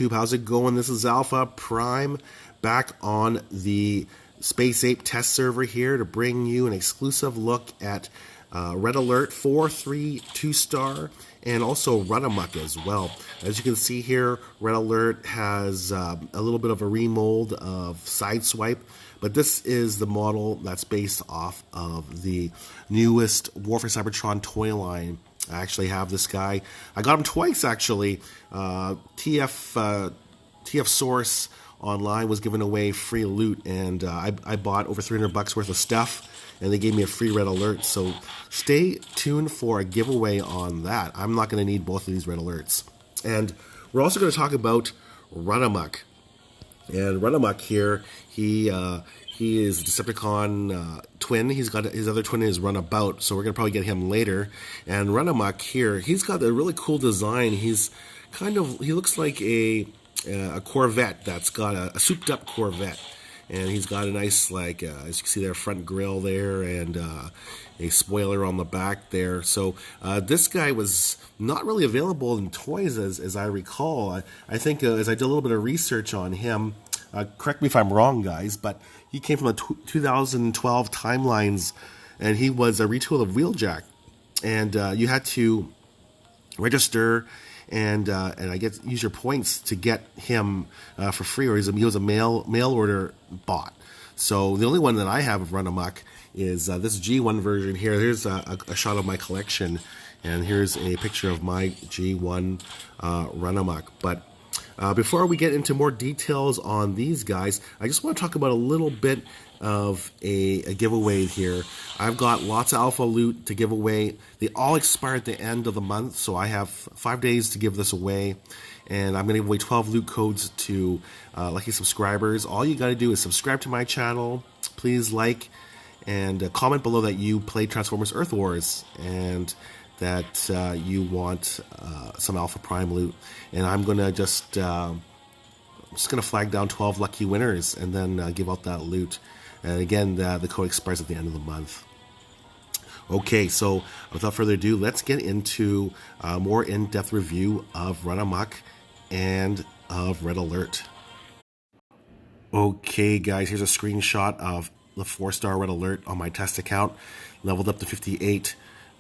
YouTube? How's it going? This is Alpha Prime back on the Space Ape test server here to bring you an exclusive look at Red Alert 4, 3, 2-star, and also Runamuck as well. As you can see here, Red Alert has a little bit of a remold of Sideswipe, but this is the model that's based off of the newest War for Cybertron toy line. I actually have this guy. I got him twice, actually. TF Source online was giving away free loot, and I bought over $300 worth of stuff, and they gave me a free Red Alert. So stay tuned for a giveaway on that. I'm not going to need both of these Red Alerts. And we're also going to talk about Runamuck. And Runamuck here, he is Decepticon twin. He's got his other twin is Runabout, so we're gonna probably get him later. And Runamuck here, he's got a really cool design. He looks like a Corvette that's got a souped up Corvette, and he's got a nice, like as you can see there, front grille there, and a spoiler on the back there. So this guy was not really available in toys as I recall. I think as I did a little bit of research on him, correct me if I'm wrong, guys, but he came from the 2012 timelines, and he was a retool of Wheeljack, and you had to register and I guess use your points to get him for free, or he was a mail order bot. So the only one that I have of Runamuck is this G1 version here. Here's a shot of my collection, and here's a picture of my G1 Runamuck. But before we get into more details on these guys, I just want to talk about a little bit of a giveaway here. I've got lots of alpha loot to give away. They all expire at the end of the month, so I have 5 days to give this away. And I'm going to give away 12 loot codes to lucky subscribers. All you got to do is subscribe to my channel. Please like and comment below that you played Transformers Earth Wars and that you want some Alpha Prime loot, and I'm gonna just gonna flag down 12 lucky winners and then give out that loot. And again, the code expires at the end of the month. Okay, so without further ado, let's get into a more in-depth review of Runamuck and of Red Alert. Okay, guys, here's a screenshot of the 4-star Red Alert on my test account, leveled up to 58.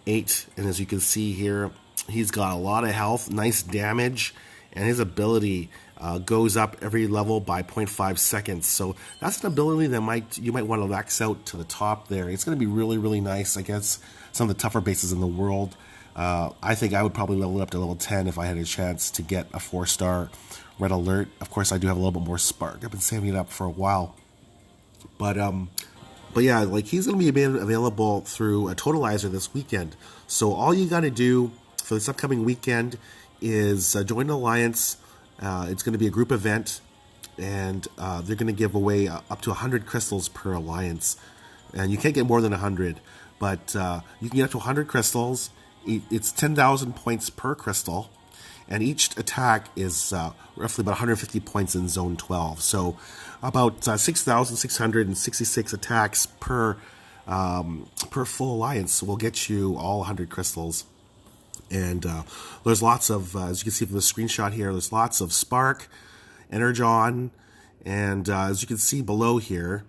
And as you can see here, he's got a lot of health, nice damage, and his ability goes up every level by 0.5 seconds. So that's an ability that you might want to max out to the top there. It's going to be really, really nice against some of the tougher bases in the world. I think I would probably level it up to level 10 if I had a chance to get a 4-star Red Alert. Of course, I do have a little bit more spark. I've been saving it up for a while. But yeah, like he's going to be available through a totalizer this weekend. So all you got to do for this upcoming weekend is join an alliance. It's going to be a group event, and they're going to give away up to 100 crystals per alliance. And you can't get more than 100, but you can get up to 100 crystals. It's 10,000 points per crystal, and each attack is roughly about 150 points in Zone 12. So about 6,666 attacks per full alliance will get you all 100 crystals. And there's lots of, as you can see from the screenshot here, there's lots of spark, energon, and as you can see below here,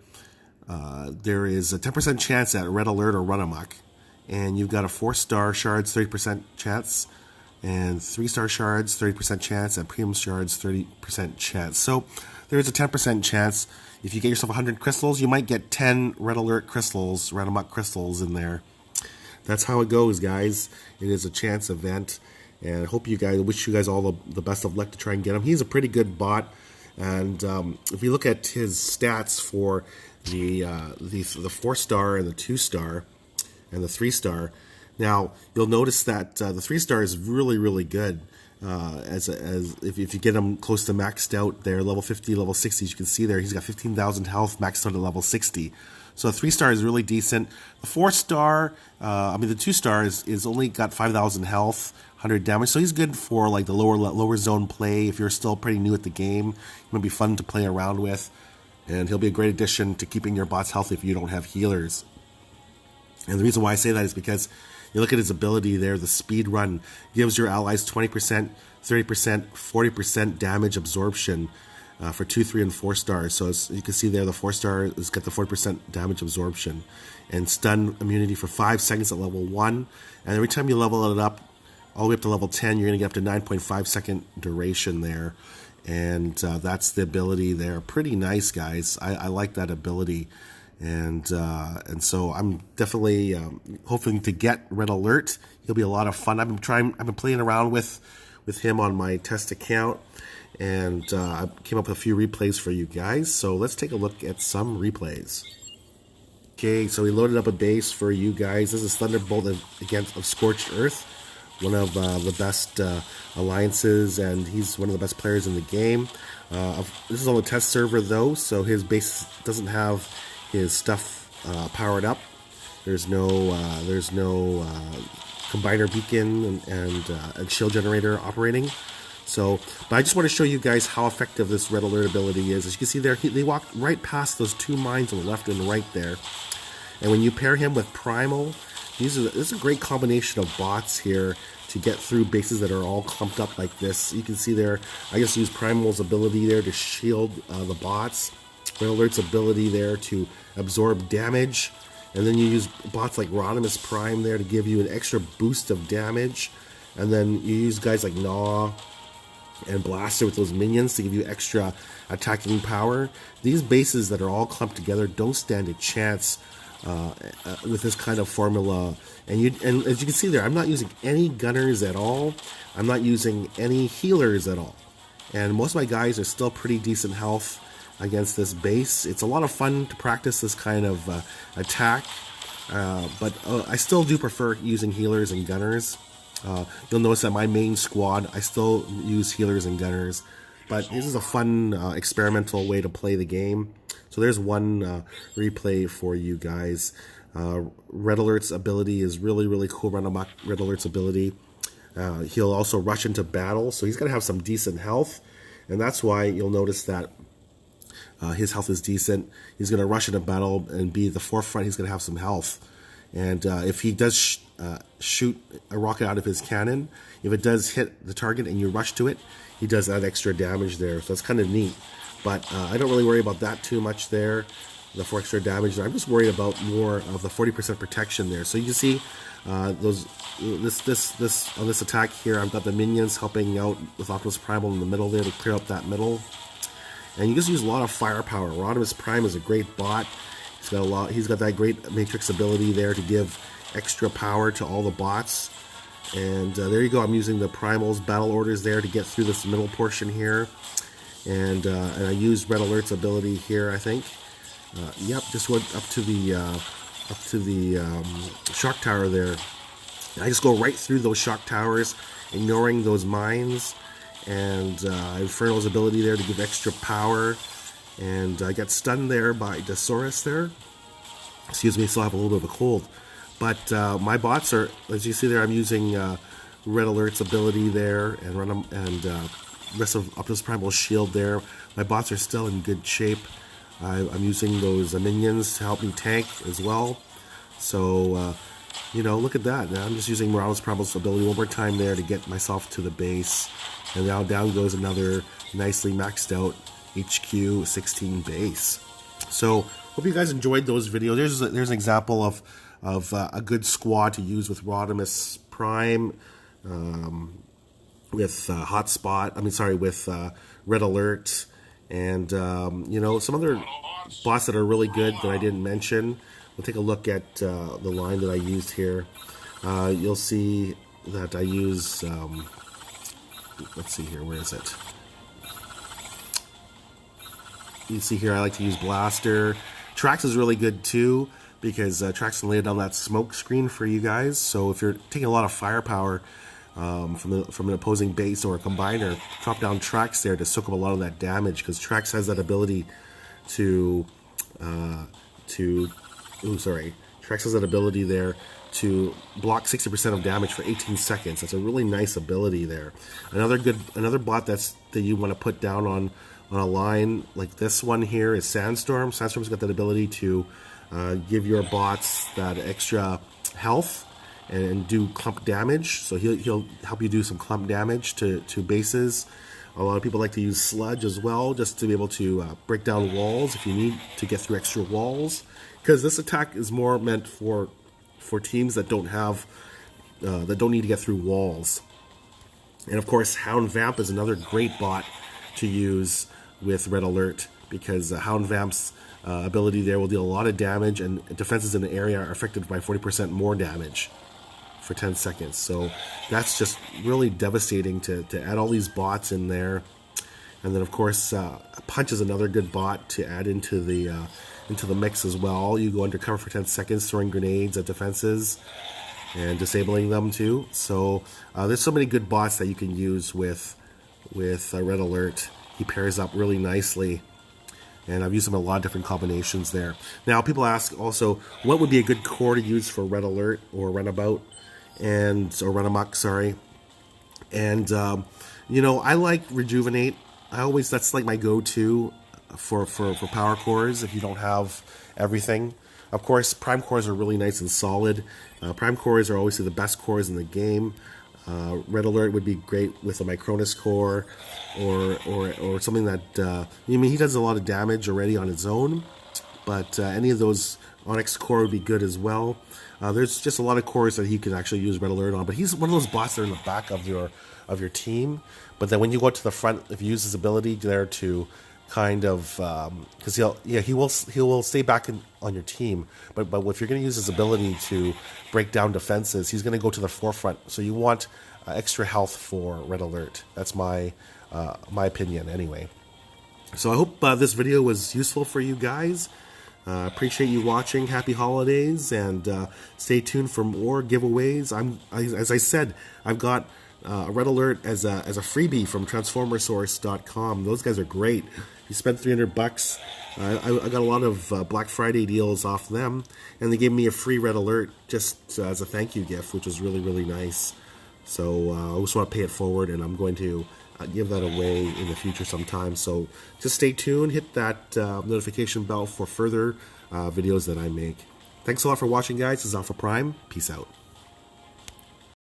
there is a 10% chance at Red Alert or Runamuck, and you've got a 4-star shards 30% chance, and 3-star shards 30% chance, and premium shards 30% chance. So there's a 10% chance. If you get yourself 100 crystals, you might get 10 Red Alert crystals, Runamuck crystals in there. That's how it goes, guys. It is a chance event, and I wish you guys all the best of luck to try and get him. He's a pretty good bot, and if you look at his stats for the 4-star and the 2-star and the 3-star, now you'll notice that the 3-star is really, really good. If you get him close to maxed out there, level 50, level 60, as you can see there, he's got 15,000 health maxed out at level 60. So a 3-star is really decent. The 4-star, the 2-star is only got 5,000 health, 100 damage. So he's good for like the lower zone play. If you're still pretty new at the game, he might be fun to play around with, and he'll be a great addition to keeping your bots healthy if you don't have healers. And the reason why I say that is because You look at his ability there, the speed run gives your allies 20%, 30%, 40% damage absorption for 2, 3, and 4 stars. So you can see there the 4-star has got the 40% damage absorption and stun immunity for 5 seconds at level 1. And every time you level it up, all the way up to level 10, you're going to get up to 9.5 second duration there. And that's the ability there. Pretty nice, guys. I like that ability. And so I'm definitely hoping to get Red Alert. He'll be a lot of fun. I've been playing around with him on my test account, and I came up with a few replays for you guys. So let's take a look at some replays. Okay, so we loaded up a base for you guys. This is Thunderbolt of Scorched Earth, one of the best alliances, and he's one of the best players in the game. This is on the test server though, so his base doesn't have his stuff powered up. There's no combiner beacon and shield generator operating. So, but I just want to show you guys how effective this Red Alert ability is. As you can see there, they walked right past those 2 mines on the left and right there. And when you pair him with Primal, this is a great combination of bots here to get through bases that are all clumped up like this. You can see there, I just use Primal's ability there to shield the bots. Red Alert's ability there to absorb damage. And then you use bots like Rodimus Prime there to give you an extra boost of damage. And then you use guys like Gnaw and Blaster with those minions to give you extra attacking power. These bases that are all clumped together don't stand a chance with this kind of formula. And as you can see there, I'm not using any gunners at all. I'm not using any healers at all. And most of my guys are still pretty decent health against this base. It's a lot of fun to practice this kind of attack, but I still do prefer using healers and gunners. You'll notice that my main squad, I still use healers and gunners, but this is a fun experimental way to play the game. So there's one replay for you guys. Red Alert's ability is really, really cool. Runamuck Red Alert's ability. He'll also rush into battle, so he's going to have some decent health, and that's why you'll notice that his health is decent. He's going to rush into battle and be at the forefront. He's going to have some health. And if he does shoot a rocket out of his cannon, if it does hit the target and you rush to it, he does that extra damage there. So that's kind of neat. But I don't really worry about that too much there, the 4 extra damage. I'm just worried about more of the 40% protection there. So you can see on this attack here, I've got the minions helping out with Optimus Primal in the middle there to clear up that middle. And you just use a lot of firepower. Rodimus Prime is a great bot. He's got that great Matrix ability there to give extra power to all the bots. And there you go. I'm using the Primal's battle orders there to get through this middle portion here. And I used Red Alert's ability here, I think. Yep, just went up to the shock tower there. And I just go right through those shock towers, ignoring those mines. And Inferno's ability there to give extra power. And I got stunned there by Desaurus there. Excuse me, still have a little bit of a cold. But my bots are, as you see there, I'm using Red Alert's ability there and rest of Optimus Primal's shield there. My bots are still in good shape. I'm using those minions to help me tank as well. So, you know, look at that. Now I'm just using Optimus Primal's ability one more time there to get myself to the base. And now down goes another nicely maxed out HQ 16 base. So hope you guys enjoyed those videos. There's an example of a good squad to use with Rodimus Prime, with Hotspot. With Red Alert, and you know, some other bots that are really good that I didn't mention. We'll take a look at the line that I used here. You'll see that I use. Let's see here. Where is it? You see here, I like to use Blaster. Trax is really good too, because Trax can lay down that smoke screen for you guys. So if you're taking a lot of firepower from an opposing base or a combiner, drop down Trax there to soak up a lot of that damage, because Trax has that ability Trax has that ability there to block 60% of damage for 18 seconds. That's a really nice ability there. Another bot that you want to put down on a line like this one here is Sandstorm. Sandstorm's got that ability to give your bots that extra health, and do clump damage. So he'll help you do some clump damage to bases. A lot of people like to use sludge as well, just to be able to break down walls if you need to get through extra walls. Because this attack is more meant for teams that don't have that don't need to get through walls. And of course, Hound Vamp is another great bot to use with Red Alert, because Hound Vamp's ability there will deal a lot of damage, and defenses in the area are affected by 40% more damage for 10 seconds. So that's just really devastating to add all these bots in there. And then of course Punch is another good bot to add into the mix as well. You go undercover for 10 seconds throwing grenades at defenses and disabling them too. So there's so many good bots that you can use with Red Alert. He pairs up really nicely, and I've used them in a lot of different combinations there. Now people ask also, what would be a good core to use for Red Alert or Runabout? Or Runamuck, sorry. And you know, I like Rejuvenate. That's like my go-to for power cores if you don't have everything. Of course, prime cores are really nice and solid. Prime cores are always the best cores in the game. Red Alert would be great with a Micronus core, or something that I mean, he does a lot of damage already on his own, but any of those Onyx core would be good as well. There's just a lot of cores that he can actually use Red Alert on, but he's one of those bots that are in the back of your team. But then when you go to the front, if you use his ability there to kind of, because he will stay back on your team, but if you're going to use his ability to break down defenses, he's going to go to the forefront. So you want extra health for Red Alert. That's my opinion anyway. So I hope this video was useful for you guys. Appreciate you watching. Happy holidays, and stay tuned for more giveaways. As I said, I've got Red Alert as a freebie from transformersource.com. Those guys are great. You spend $300, I got a lot of Black Friday deals off them, and they gave me a free Red Alert just as a thank you gift, which was really, really nice. So I just want to pay it forward, and I'm going to give that away in the future sometime. So just stay tuned, hit that notification bell for further videos that I make. Thanks a lot for watching, guys. This is Alpha Prime. Peace out.